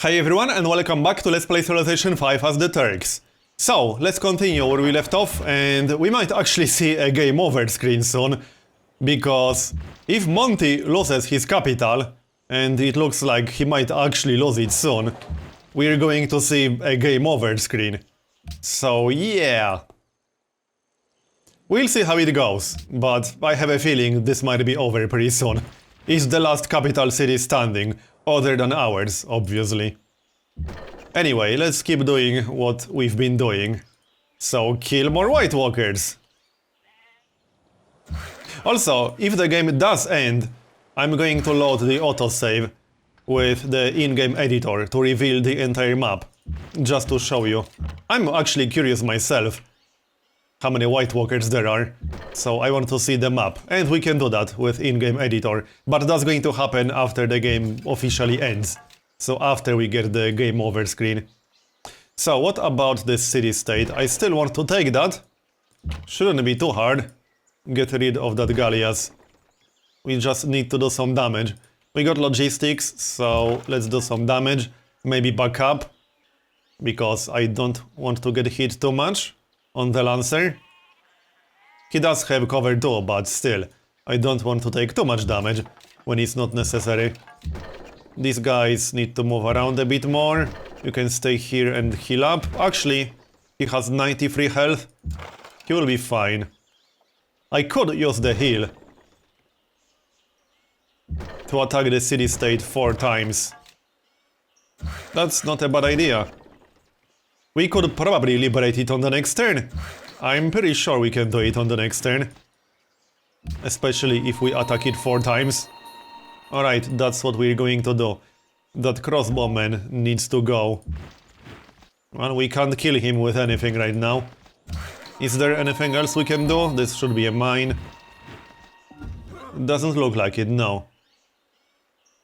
Hi everyone and welcome back to Let's Play Civilization 5 as the Turks. So, let's continue where we left off, and we might actually see a game over screen soon, because if Monty loses his capital, and it looks like he might actually lose it soon, we're going to see a game over screen. So yeah. We'll see how it goes, but I have a feeling this might be over pretty soon. It's the last capital city standing, other than ours, obviously. Anyway, let's keep doing what we've been doing. So, kill more White Walkers. Also, if the game does end, I'm going to load the autosave with the in-game editor to reveal the entire map. Just to show you. I'm actually curious myself how many White Walkers there are, so I want to see the map, and we can do that with in-game editor, but that's going to happen after the game officially ends, so after we get the game over screen. So what about this city-state? I still want to take that. Shouldn't be too hard. Get rid of that Gallias. We just need to do some damage. We got logistics, so let's do some damage, maybe back up, because I don't want to get hit too much on the Lancer. He does have cover too, but still, I don't want to take too much damage when it's not necessary. These guys need to move around a bit more. You can stay here and heal up. Actually, he has 93 health. He will be fine. I could use the heal to attack the city-state 4 times. That's not a bad idea. We could probably liberate it on the next turn. I'm pretty sure we can do it on the next turn. Especially if we attack it 4 times. Alright, that's what we're going to do. That crossbowman needs to go. Well, we can't kill him with anything right now. Is there anything else we can do? This should be a mine. Doesn't look like it, no.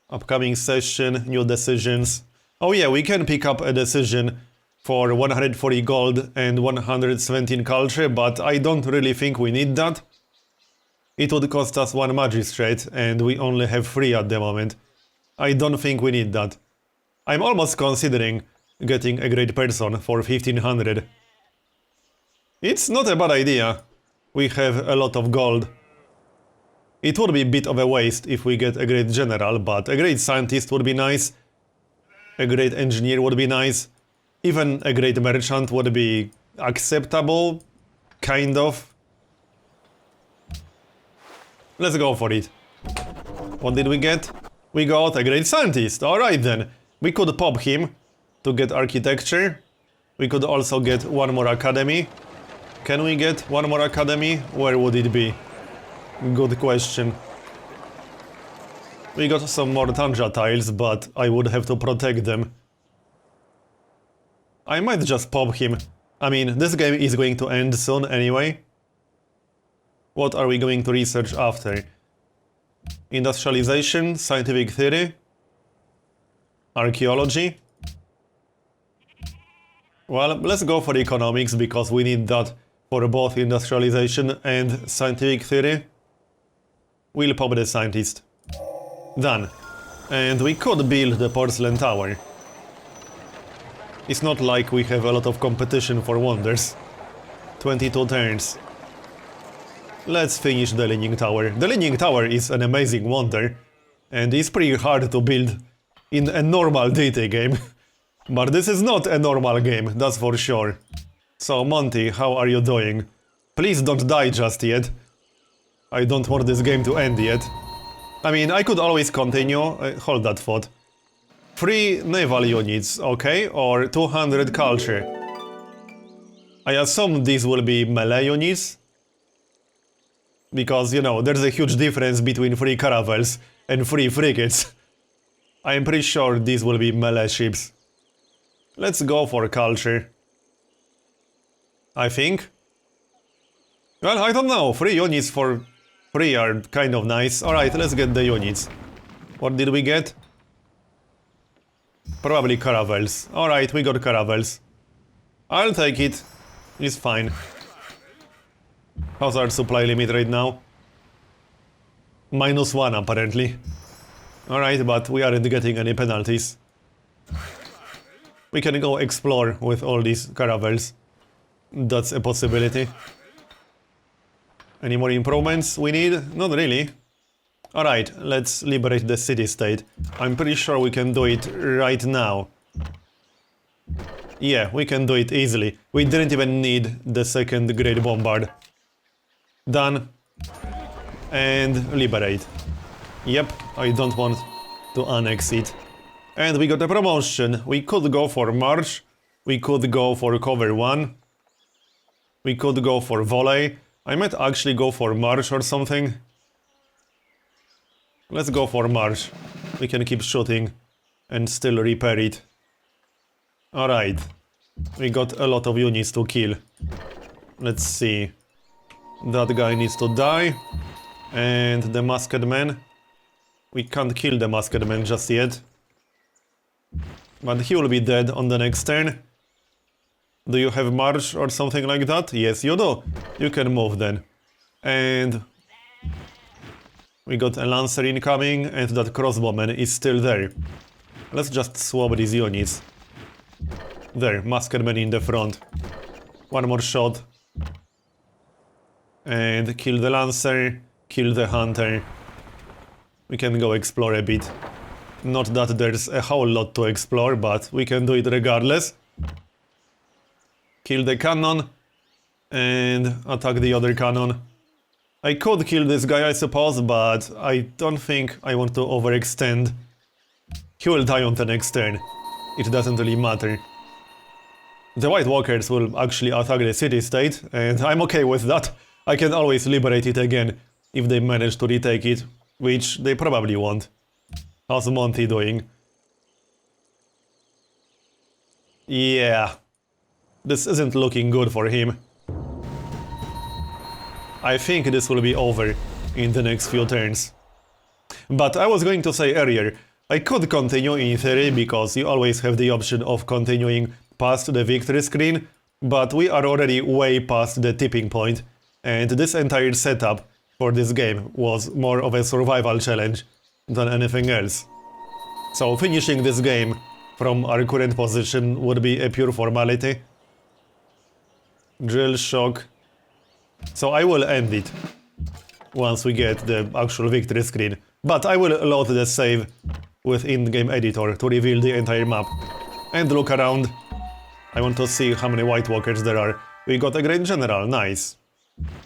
Upcoming session, new decisions. Oh yeah, we can pick up a decision for 140 gold and 117 culture, but I don't really think we need that. It would cost us 1 magistrate, and we only have 3 at the moment. I don't think we need that. I'm almost considering getting a great person for 1500. It's not a bad idea. We have a lot of gold. It would be a bit of a waste if we get a great general, but a great scientist would be nice. A great engineer would be nice. Even a great merchant would be acceptable, kind of. Let's go for it. What did we get? We got a great scientist. Alright then. We could pop him to get architecture. We could also get 1 more academy. Can we get 1 more academy? Where would it be? Good question. We got some more Tundra tiles, but I would have to protect them. I might just pop him. I mean, this game is going to end soon anyway. What are we going to research after? Industrialization, scientific theory, archaeology. Well, let's go for economics, because we need that for both industrialization and scientific theory. We'll pop the scientist. Done. And we could build the porcelain tower. It's not like we have a lot of competition for wonders. 22 turns. Let's finish the Leaning Tower. The Leaning Tower is an amazing wonder, and it's pretty hard to build in a normal Deity game. But this is not a normal game, that's for sure. So Monty, how are you doing? Please don't die just yet. I don't want this game to end yet. I mean, I could always continue. Hold that thought. 3 naval units, okay, or 200 culture. I assume these will be melee units. Because, you know, there's a huge difference between 3 caravels and 3 frigates. I'm pretty sure these will be melee ships. Let's go for culture. I think. Well, I don't know, 3 units for 3 are kind of nice. Alright, let's get the units. What did we get? Probably caravels. Alright, we got caravels. I'll take it. It's fine. How's our supply limit right now? -1 apparently. Alright, but we aren't getting any penalties. We can go explore with all these caravels. That's a possibility. Any more improvements we need? Not really. Alright, let's liberate the city-state. I'm pretty sure we can do it right now. Yeah, we can do it easily. We didn't even need the second Great Bombard. Done. And liberate. Yep, I don't want to annex it. And we got a promotion. We could go for March. We could go for Cover 1. We could go for Volley. I might actually go for March or something. Let's go for March. We can keep shooting and still repair it. Alright. We got a lot of units to kill. Let's see. That guy needs to die. And the Masked Man. We can't kill the Masked Man just yet. But he will be dead on the next turn. Do you have March or something like that? Yes, you do. You can move then. And we got a Lancer incoming, and that Crossbowman is still there. Let's just swap these units. There, Masked Man in the front. One more shot. And kill the Lancer, kill the Hunter. We can go explore a bit. Not that there's a whole lot to explore, but we can do it regardless. Kill the cannon and attack the other cannon. I could kill this guy, I suppose, but I don't think I want to overextend. He will die on the next turn. It doesn't really matter. The White Walkers will actually attack the city-state, and I'm okay with that. I can always liberate it again if they manage to retake it, which they probably won't. How's Monty doing? Yeah. This isn't looking good for him. I think this will be over in the next few turns. But I was going to say earlier, I could continue in theory because you always have the option of continuing past the victory screen, but we are already way past the tipping point, and this entire setup for this game was more of a survival challenge than anything else. So finishing this game from our current position would be a pure formality. Drill shock. So I will end it once we get the actual victory screen. But I will load the save with in-game editor to reveal the entire map. And look around. I want to see how many White Walkers there are. We got a Great General, nice.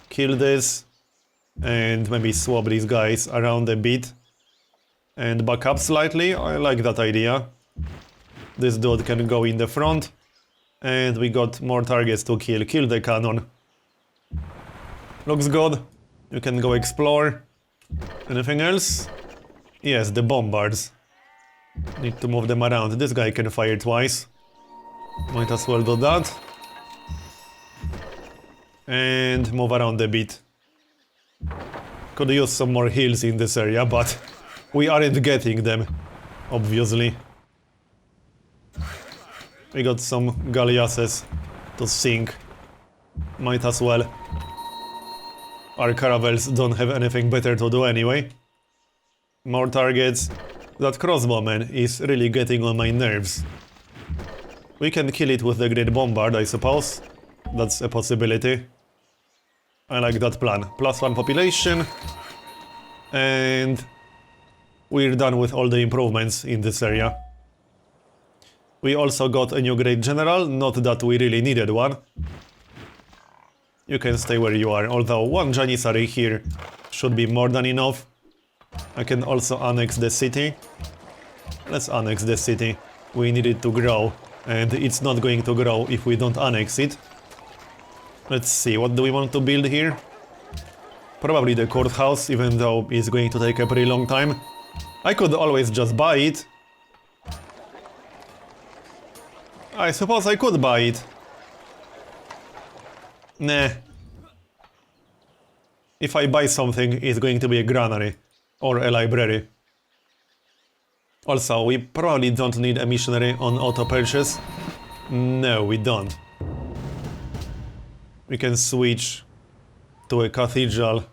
Kill this. And maybe swap these guys around a bit. And back up slightly, I like that idea. This dude can go in the front. And we got more targets to kill. Kill the cannon. Looks good. You can go explore. Anything else? Yes, the bombards. Need to move them around. This guy can fire twice. Might as well do that. And move around a bit. Could use some more heals in this area, but we aren't getting them, obviously. We got some galleasses to sink. Might as well. Our caravels don't have anything better to do anyway. More targets. That crossbowman is really getting on my nerves. We can kill it with the Great Bombard, I suppose. That's a possibility. I like that plan. +1 population. And we're done with all the improvements in this area. We also got a new Great General, not that we really needed one. You can stay where you are, although one Janissary here should be more than enough. I can also annex the city. Let's annex the city. We need it to grow, and it's not going to grow if we don't annex it. Let's see, what do we want to build here? Probably the courthouse, even though it's going to take a pretty long time. I could always just buy it. I suppose I could buy it. Nah. If I buy something, it's going to be a granary. Or a library. Also, we probably don't need a missionary on auto purchase. No, we don't. We can switch to a cathedral.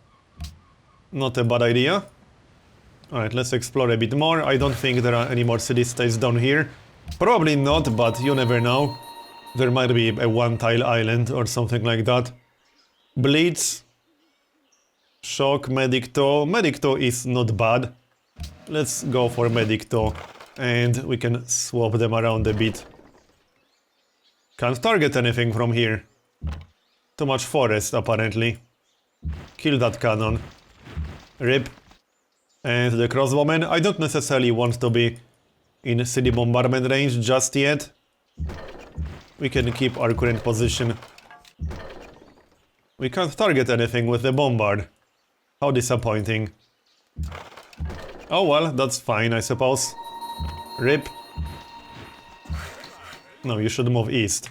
Not a bad idea. Alright, let's explore a bit more. I don't think there are any more city-states down here. Probably not, but you never know. There might be a one-tile island or something like that. Blitz. Shock, Medic 2. Medic 2 is not bad. Let's go for Medic 2. And we can swap them around a bit. Can't target anything from here. Too much forest, apparently. Kill that cannon. RIP. And the crossbowman. I don't necessarily want to be in city bombardment range just yet. We can keep our current position. We can't target anything with the bombard. How disappointing. Oh well, that's fine, I suppose. RIP. No, you should move east.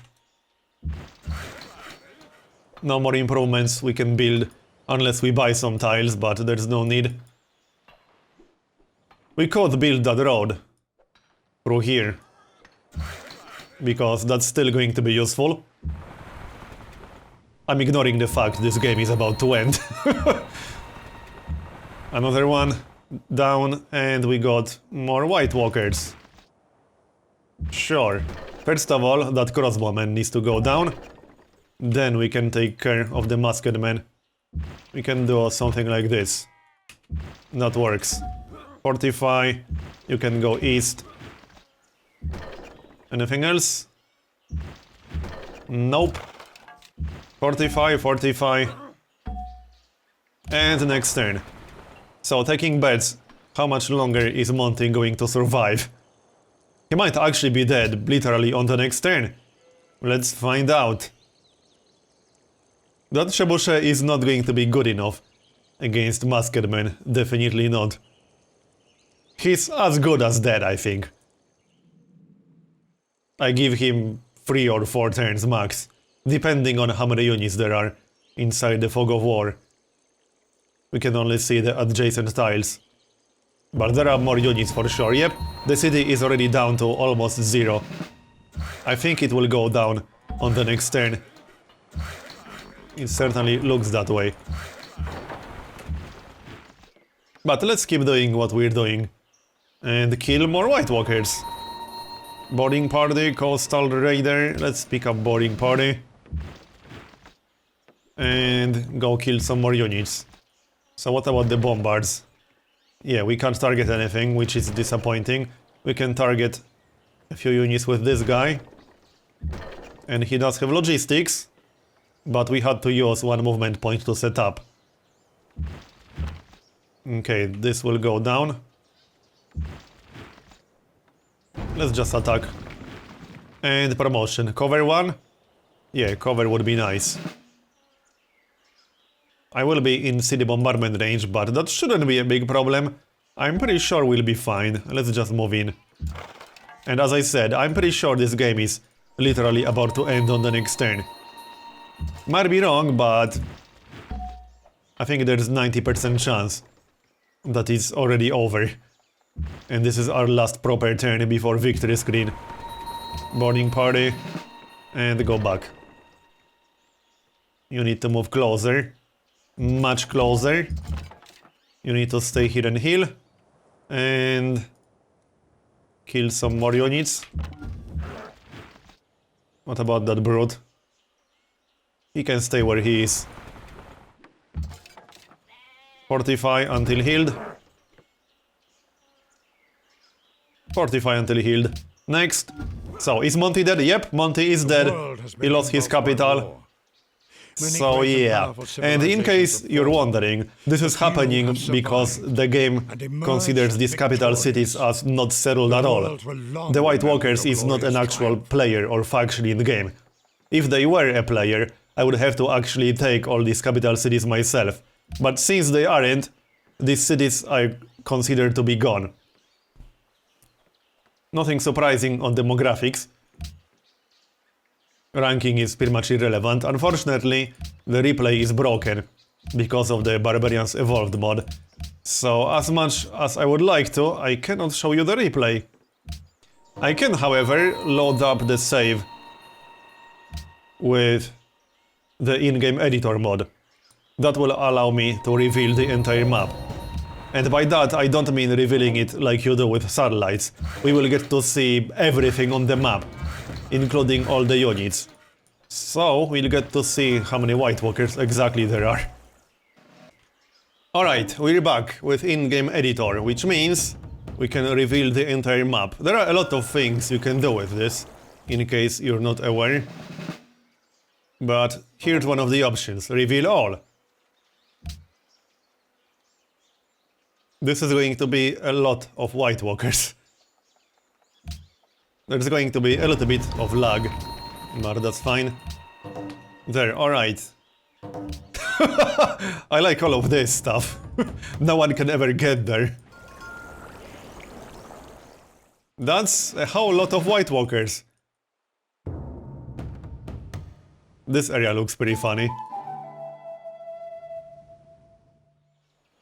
No more improvements we can build unless we buy some tiles, but there's no need. We could build that road through here, because that's still going to be useful. I'm ignoring the fact this game is about to end. Another one down, and we got more White Walkers. Sure. First of all, that crossbowman needs to go down. Then we can take care of the masked man. We can do something like this. That works. Fortify. You can go east. Anything else? Nope. Fortify, fortify. And next turn. So, taking bets, how much longer is Monty going to survive? He might actually be dead, literally, on the next turn. Let's find out. That trebuchet is not going to be good enough against masked men, definitely not. He's as good as dead, I think. I give him 3 or 4 turns max, depending on how many units there are inside the fog of war. We can only see the adjacent tiles. But there are more units for sure. Yep, the city is already down to almost 0. I think it will go down on the next turn. It certainly looks that way. But let's keep doing what we're doing. And kill more White Walkers. Boarding party, coastal raider. Let's pick up boarding party. And go kill some more units. So what about the bombards? Yeah, we can't target anything, which is disappointing. We can target a few units with this guy. And he does have logistics. But we had to use 1 movement point to set up. Okay, this will go down. Let's just attack. And promotion. Cover 1? Yeah, cover would be nice. I will be in city bombardment range, but that shouldn't be a big problem. I'm pretty sure we'll be fine. Let's just move in. And as I said, I'm pretty sure this game is literally about to end on the next turn. Might be wrong, but I think there's 90% chance that it's already over. And this is our last proper turn before victory screen. Boarding party. And go back. You need to move closer. Much closer. You need to stay here and heal. And kill some more units. What about that brute? He can stay where he is. Fortify until healed. Fortify until healed. Next. So, is Monty dead? Yep, Monty is dead. He lost his capital. So yeah, and in case you're wondering, this is happening because the game considers these capital cities as not settled at all. The White Walkers is not an actual player or faction in the game. If they were a player, I would have to actually take all these capital cities myself. But since they aren't, these cities are considered to be gone. Nothing surprising on demographics. Ranking is pretty much irrelevant. Unfortunately, the replay is broken because of the Barbarians Evolved mod. So, as much as I would like to, I cannot show you the replay. I can, however, load up the save with the in-game editor mod. That will allow me to reveal the entire map. And by that, I don't mean revealing it like you do with satellites. We will get to see everything on the map, including all the units. So, we'll get to see how many White Walkers exactly there are. Alright, we're back with in-game editor, which means we can reveal the entire map. There are a lot of things you can do with this, in case you're not aware. But here's one of the options, reveal all. This is going to be a lot of White Walkers. There's going to be a little bit of lag, but that's fine. There, alright. I like all of this stuff. No one can ever get there. That's a whole lot of White Walkers. This area looks pretty funny.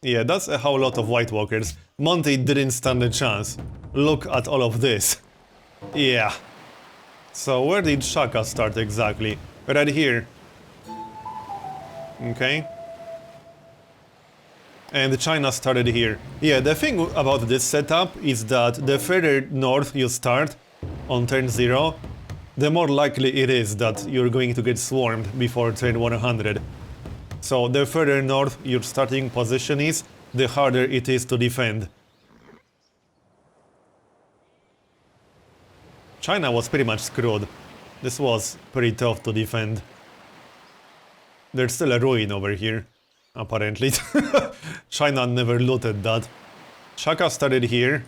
Yeah, that's a whole lot of White Walkers. Monty didn't stand a chance. Look at all of this. Yeah. So where did Shaka start exactly? Right here. Okay. And China started here. Yeah, the thing about this setup is that the further north you start on turn 0, the more likely it is that you're going to get swarmed before turn 100. So the further north your starting position is, the harder it is to defend. China was pretty much screwed. This was pretty tough to defend. There's still a ruin over here, apparently. China never looted that. Shaka started here.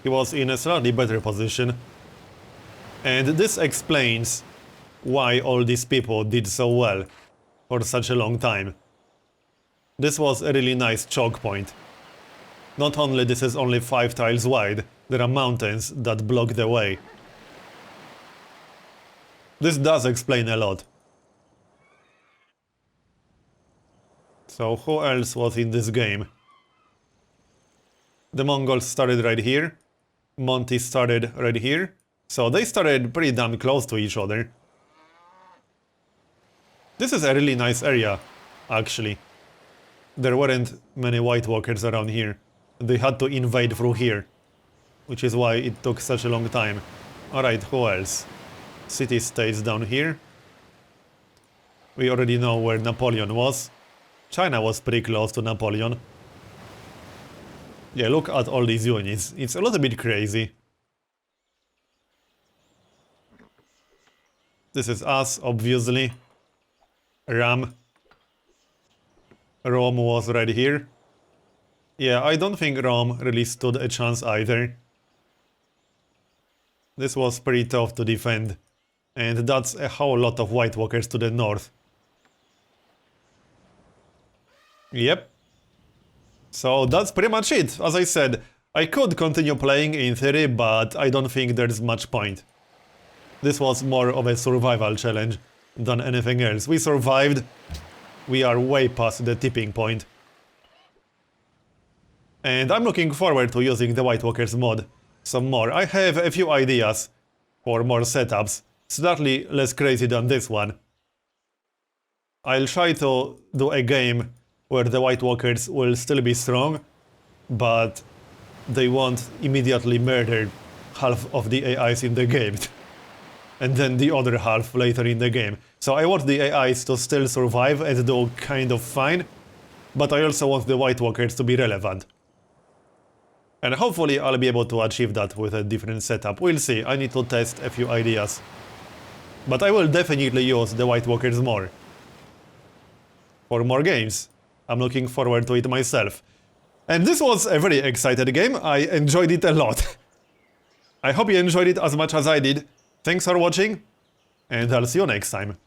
He was in a slightly better position. And this explains why all these people did so well for such a long time. This was a really nice choke point. Not only this is only 5 tiles wide, there are mountains that block the way. This does explain a lot. So who else was in this game? The Mongols started right here. Monty started right here. So they started pretty damn close to each other. This is a really nice area, actually. There weren't many White Walkers around here. They had to invade through here, which is why it took such a long time. Alright, who else? City-states down here. We already know where Napoleon was. China was pretty close to Napoleon. Yeah, look at all these units. It's a little bit crazy. This is us, obviously. Ram. Rome was right here. Yeah, I don't think Rome really stood a chance either. This was pretty tough to defend. And that's a whole lot of White Walkers to the north. Yep. So that's pretty much it. As I said, I could continue playing in theory, but I don't think there's much point. This was more of a survival challenge than anything else. We survived. We are way past the tipping point. And I'm looking forward to using the White Walkers mod some more. I have a few ideas for more setups, slightly less crazy than this one. I'll try to do a game where the White Walkers will still be strong, but they won't immediately murder half of the AIs in the game. And then the other half later in the game. So I want the AIs to still survive and do kind of fine, but I also want the White Walkers to be relevant. And hopefully I'll be able to achieve that with a different setup. We'll see, I need to test a few ideas. But I will definitely use the White Walkers more. For more games. I'm looking forward to it myself. And this was a very excited game, I enjoyed it a lot. I hope you enjoyed it as much as I did. Thanks for watching, and I'll see you next time.